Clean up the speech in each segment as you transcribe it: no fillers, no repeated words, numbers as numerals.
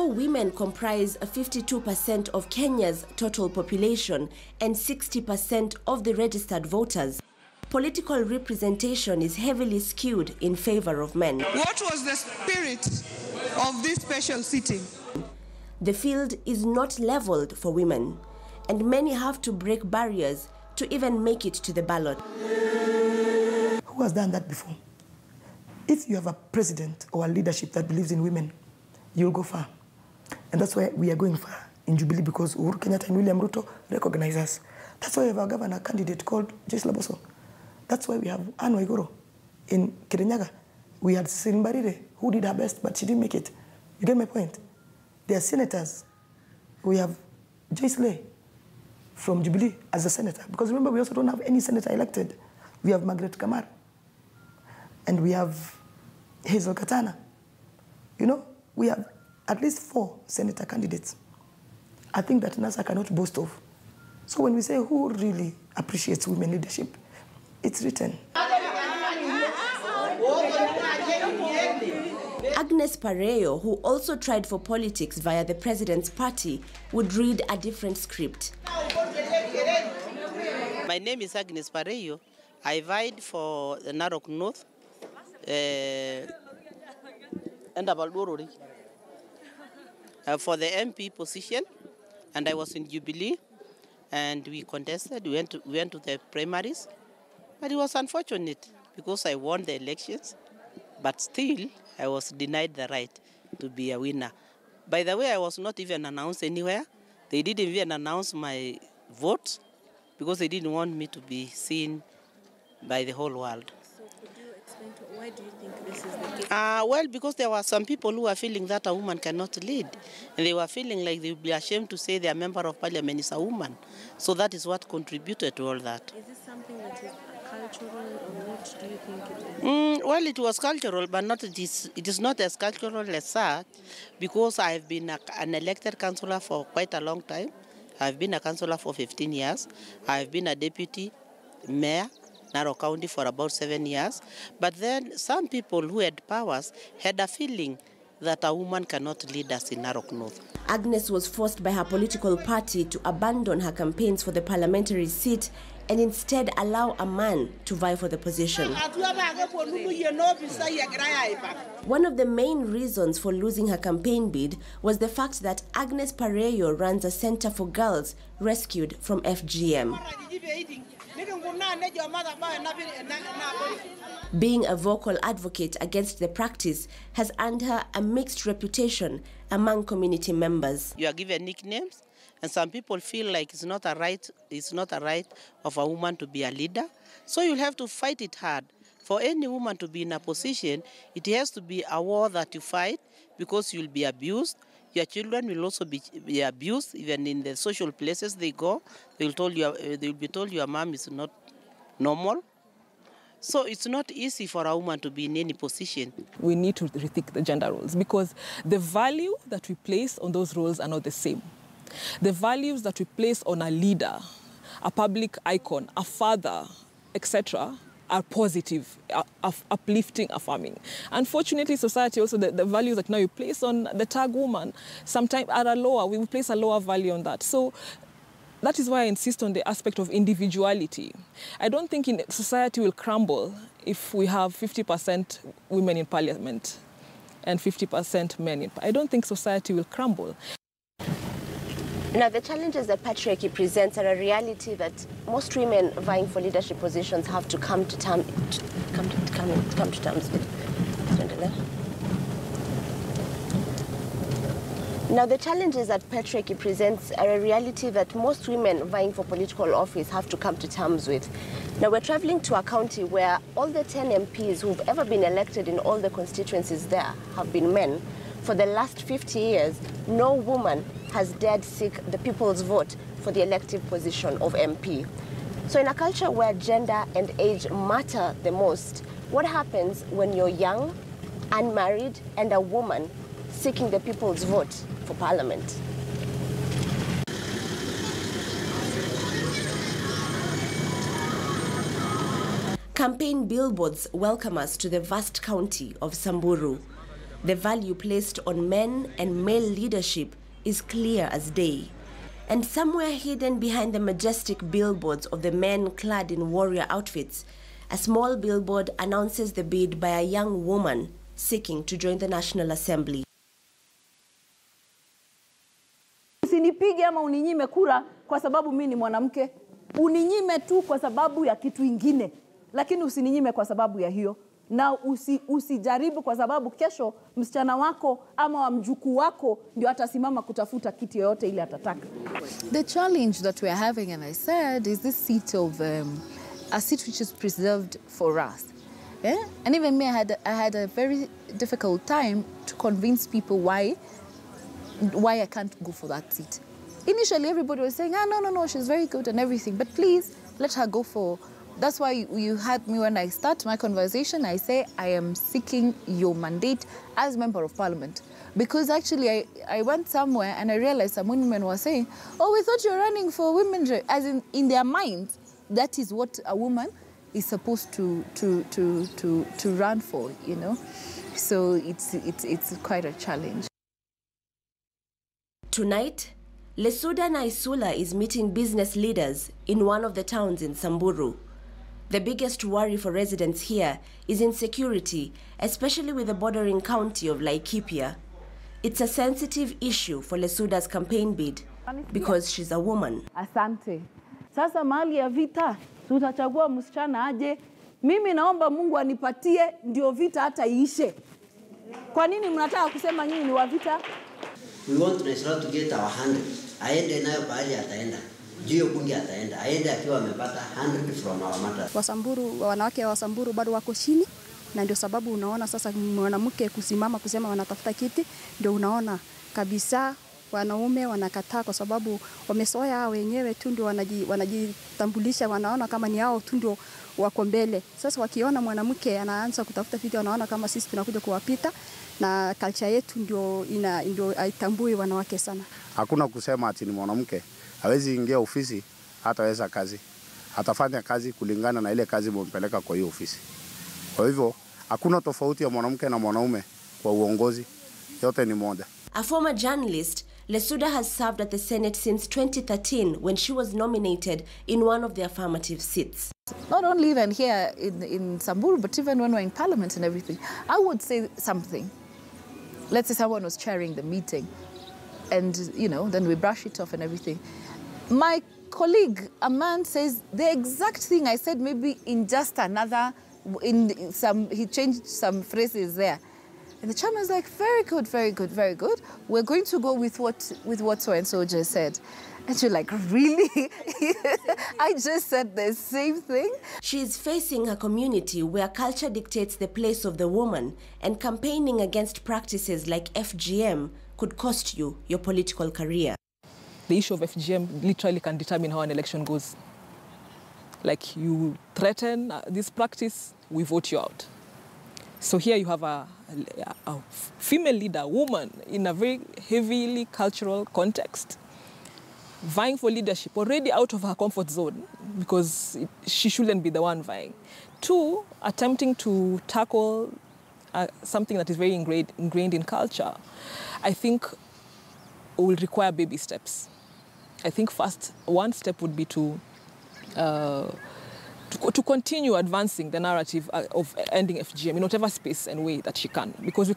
Although women comprise 52% of Kenya's total population and 60% of the registered voters, political representation is heavily skewed in favor of men. What was the spirit of this special sitting? The field is not leveled for women, and many have to break barriers to even make it to the ballot. Who has done that before? If you have a president or a leadership that believes in women, you'll go far. And that's why we are going far in Jubilee, because Uhuru Kenyatta and William Ruto recognize us. That's why we have a governor candidate called Joyce Laboso. That's why we have Anne Waiguru in Kirinyaga. We had Simbarire, who did her best, but she didn't make it. You get my point? They are senators. We have Joyce Lay from Jubilee as a senator. Because remember, we also don't have any senator elected. We have Margaret Kamar. And we have Hazel Katana. You know, we have at least 4 senator candidates. I think that NASA cannot boast of. So when we say who really appreciates women leadership, it's written. Agnes Pareyo, who also tried for politics via the president's party, would read a different script. My name is Agnes Pareyo. I vied for the Narok North and Abaldorori for the MP position, and I was in Jubilee, and we contested. We went to the primaries, but it was unfortunate because I won the elections, but still I was denied the right to be a winner. By the way, I was not even announced anywhere. They didn't even announce my vote because they didn't want me to be seen by the whole world. So could you explain why do you think this is the case? Well, because there were some people who were feeling that a woman cannot lead. And they were feeling like they would be ashamed to say their member of parliament is a woman. So that is what contributed to all that. Is this something that is cultural, or what do you think it is? Well, it was cultural, but it is not as cultural as such, because I've been an elected councillor for quite a long time. I've been a councillor for 15 years. I've been a deputy mayor, Narok County, for about 7 years. But then some people who had powers had a feeling that a woman cannot lead us in Narok North. Agnes was forced by her political party to abandon her campaigns for the parliamentary seat and instead allow a man to vie for the position. One of the main reasons for losing her campaign bid was the fact that Agnes Pareyo runs a center for girls rescued from FGM. Being a vocal advocate against the practice has earned her a mixed reputation among community members. You are given nicknames, and some people feel like it's not a right of a woman to be a leader. So you'll have to fight it hard. For any woman to be in a position, it has to be a war that you fight, because you'll be abused. Your children will also be abused, even in the social places they go. They'll be told your mom is not normal. So it's not easy for a woman to be in any position. We need to rethink the gender roles, because the value that we place on those roles are not the same. The values that we place on a leader, a public icon, a father, etc., are positive, uplifting, affirming. Unfortunately, society also, the values that now you place on the tag woman, sometimes are a lower, we will place a lower value on that. So that is why I insist on the aspect of individuality. I don't think society will crumble if we have 50% women in parliament and 50% men. I don't think society will crumble. Now, the challenges that patriarchy presents are a reality that most women vying for leadership positions have to come to terms with. Now, the challenges that patriarchy presents are a reality that most women vying for political office have to come to terms with. Now, we're traveling to a county where all the 10 MPs who've ever been elected in all the constituencies there have been men. For the last 50 years, no woman has dared seek the people's vote for the elective position of MP. So in a culture where gender and age matter the most, what happens when you're young, unmarried, and a woman seeking the people's vote for parliament? Campaign billboards welcome us to the vast county of Samburu. The value placed on men and male leadership is clear as day. And somewhere hidden behind the majestic billboards of the men clad in warrior outfits, a small billboard announces the bid by a young woman seeking to join the National Assembly. Usinipige ama uninyime kura kwa sababu mimi ni mwanamke. Uninyime tu kwa sababu ya kitu ingine. Lakini usininyime kwa sababu ya hiyo. Na usijaribu kwa sababu kesho msichana wako ama wa mjukuu wako ndio atasimama kutafuta kiti yoyote ile atataka. The challenge that we are having, and I said, is this seat of a seat which is preserved for us. Yeah? And even me, I had a very difficult time to convince people why I can't go for that seat. Initially, everybody was saying, no, she's very good and everything, but please let her go for. That's why you had me when I start my conversation. I say I am seeking your mandate as member of parliament. Because actually I went somewhere and I realized some women were saying, oh, we thought you were running for women. As in their minds, that is what a woman is supposed to run for, you know. So it's quite a challenge. Tonight, Lesuda Naisula is meeting business leaders in one of the towns in Samburu. The biggest worry for residents here is insecurity, especially with the bordering county of Laikipia. It's a sensitive issue for Lesuda's campaign bid because she's a woman. Asante. Sasa mahali ya vita, tutachagua msichana aje. Mimi naomba Mungu anipatie ndio vita hata iishe. Kwa nini mnataka kusema nyinyi ni wa vita? We want Naisula to get our 100. Aende nayo pahali ataenda. Jio bunge ataenda. Aende akiwa amepata 100 from our matters. Wasamburu, wanawake wa Samburu bado wako chini, na ndio sababu unaona sasa mwanamke kusimama kusema wanatafuta kiti, ndio unaona kabisa wanaume wanakataa kwa sababu wamesoea wenyewe tu ndio wanajitambulisha, wanaona kama ni hao tu ndio wako mbele. Sasa wakiona mwanamke anaanza kutafuta kiti, wanaona kama sisi tunakuja kuwapita, na culture yetu ndio haitambui wanawake sana. Hakuna kusema ati ni mwanamke hawezi ingia ofisi, hataweza kazi. Atafanya kazi kulingana na ile kazi mpeleka kwa hiyo ofisi. Kwa hivyo hakuna tofauti ya mwanamke na mwanaume kwa uongozi, yote ni moja. A former journalist, Lesuda has served at the Senate since 2013 when she was nominated in one of the affirmative seats. Not only even here in Samburu, but even when we're in parliament and everything, I would say something. Let's say someone was chairing the meeting and, you know, then we brush it off and everything. My colleague, a man, says the exact thing I said, maybe in just another, he changed some phrases there. And the chairman's like, very good, very good, very good. We're going to go with what so-and-so just said. And you're like, really? I just said the same thing? She is facing a community where culture dictates the place of the woman, and campaigning against practices like FGM could cost you your political career. The issue of FGM literally can determine how an election goes. Like, you threaten this practice, we vote you out. So here you have a female leader, a woman, in a very heavily cultural context, vying for leadership, already out of her comfort zone, because she shouldn't be the one vying. Two, attempting to tackle something that is very ingrained in culture, I think will require baby steps. I think first, one step would be to continue advancing the narrative of ending FGM in whatever space and way that she can, because we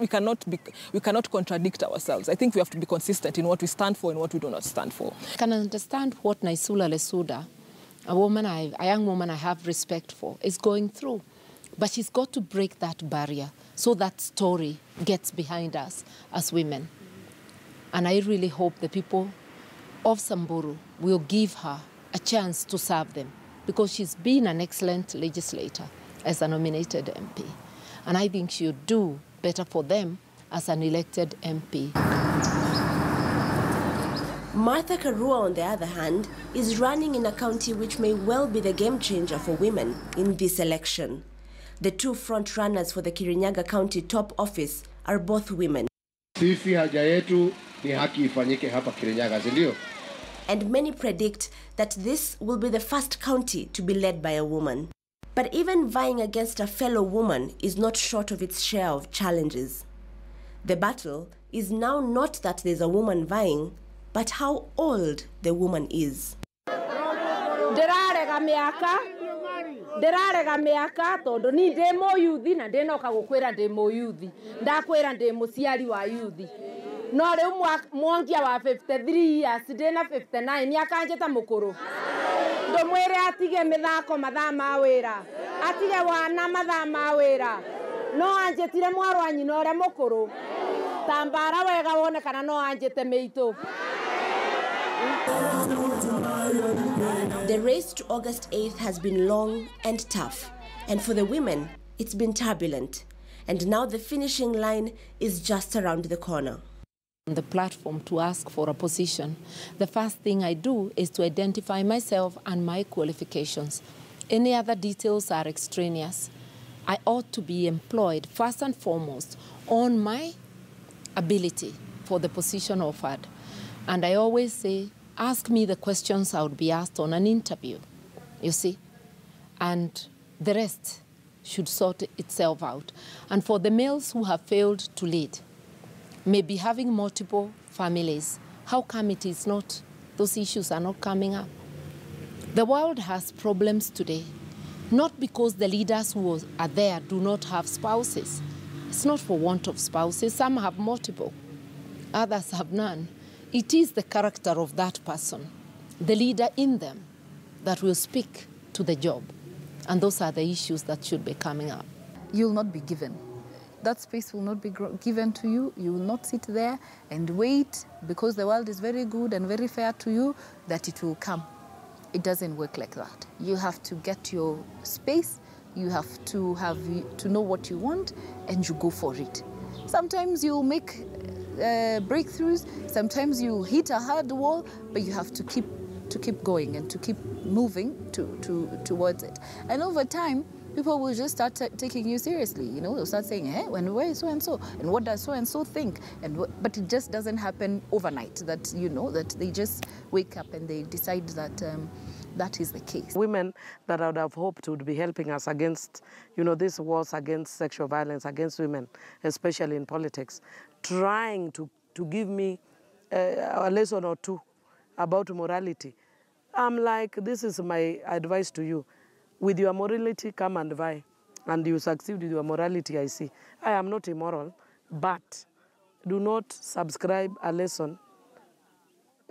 cannot contradict ourselves. I think we have to be consistent in what we stand for and what we do not stand for. I can understand what Naisula Lesuda, a young woman I have respect for, is going through, but she's got to break that barrier so that story gets behind us as women. And I really hope the people of Samburu will give her a chance to serve them, because she's been an excellent legislator as a nominated MP. And I think she'll do better for them as an elected MP. Martha Karua, on the other hand, is running in a county which may well be the game changer for women in this election. The two front runners for the Kirinyaga County top office are both women. Sisi haja yetu ni haki ifanyike hapa Kirinyaga, ndio? And many predict that this will be the first county to be led by a woman. But even vying against a fellow woman is not short of its share of challenges. The battle is now not that there's a woman vying, but how old the woman is. Ndirarega miaka tondu ni ndi muyuthi na ndinoka gukwira ndi muyuthi ndakwira ndi muciari wa yuthi no riu mwangia wa 53 years ndina 59 ni akanjeta mukuru ndumwire atige mithako mathaa ma wira atige wana mathaa ma wira no anjetire mwaru anyina uria mukuru tambara wega wone kana no anjete meitu. The race to August 8th has been long and tough, and for the women, it's been turbulent. And now the finishing line is just around the corner. On the platform to ask for a position, the first thing I do is to identify myself and my qualifications. Any other details are extraneous. I ought to be employed first and foremost on my ability for the position offered. And I always say, ask me the questions I would be asked on an interview, you see, and the rest should sort itself out. And for the males who have failed to lead, maybe having multiple families, how come it is not, those issues are not coming up? The world has problems today, not because the leaders who are there do not have spouses. It's not for want of spouses. Some have multiple, others have none. It is the character of that person, the leader in them, that will speak to the job. And those are the issues that should be coming up. You will not be given. That space will not be given to you. You will not sit there and wait because the world is very good and very fair to you that it will come. It doesn't work like that. You have to get your space. You have to know what you want and you go for it. Sometimes you'll make breakthroughs. Sometimes you hit a hard wall, but you have to keep going and to keep moving towards it. And over time, people will just start taking you seriously. You know, they'll start saying, "Hey, where is so and so, and what does so and so think?" But it just doesn't happen overnight. That that they just wake up and they decide that that is the case. Women that I would have hoped would be helping us against, this wars against sexual violence against women, especially in politics, trying to give me a lesson or two about morality. I'm like, this is my advice to you. With your morality, come and vie. And you succeed with your morality, I see. I am not immoral, but do not subscribe a lesson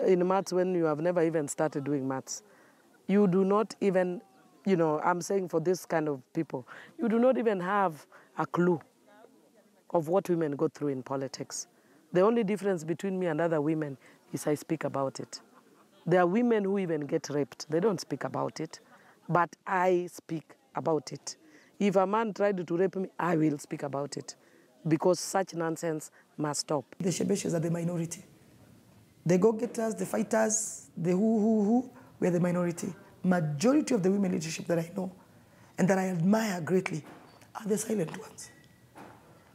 in maths when you have never even started doing maths. You do not even, I'm saying for this kind of people, you do not even have a clue of what women go through in politics. The only difference between me and other women is I speak about it. There are women who even get raped. They don't speak about it, but I speak about it. If a man tried to rape me, I will speak about it because such nonsense must stop. The Shebeshis are the minority. The go-getters, the fighters, the who, we're the minority. Majority of the women leadership that I know and that I admire greatly are the silent ones.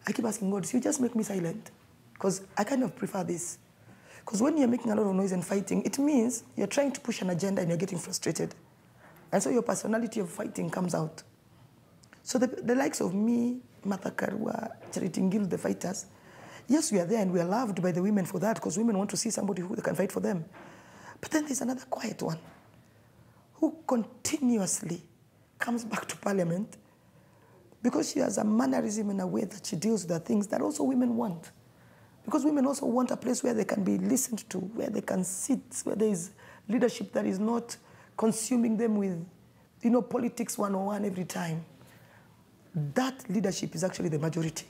I keep asking God, so you just make me silent? Because I kind of prefer this. Because when you're making a lot of noise and fighting, it means you're trying to push an agenda and you're getting frustrated. And so your personality of fighting comes out. So the likes of me, Martha Karua, Charity Ngil, the fighters, yes, we are there and we are loved by the women for that because women want to see somebody who can fight for them. But then there's another quiet one who continuously comes back to parliament because she has a mannerism and a way that she deals with the things that also women want. Because women also want a place where they can be listened to, where they can sit, where there is leadership that is not consuming them with, politics 101 every time. That leadership is actually the majority.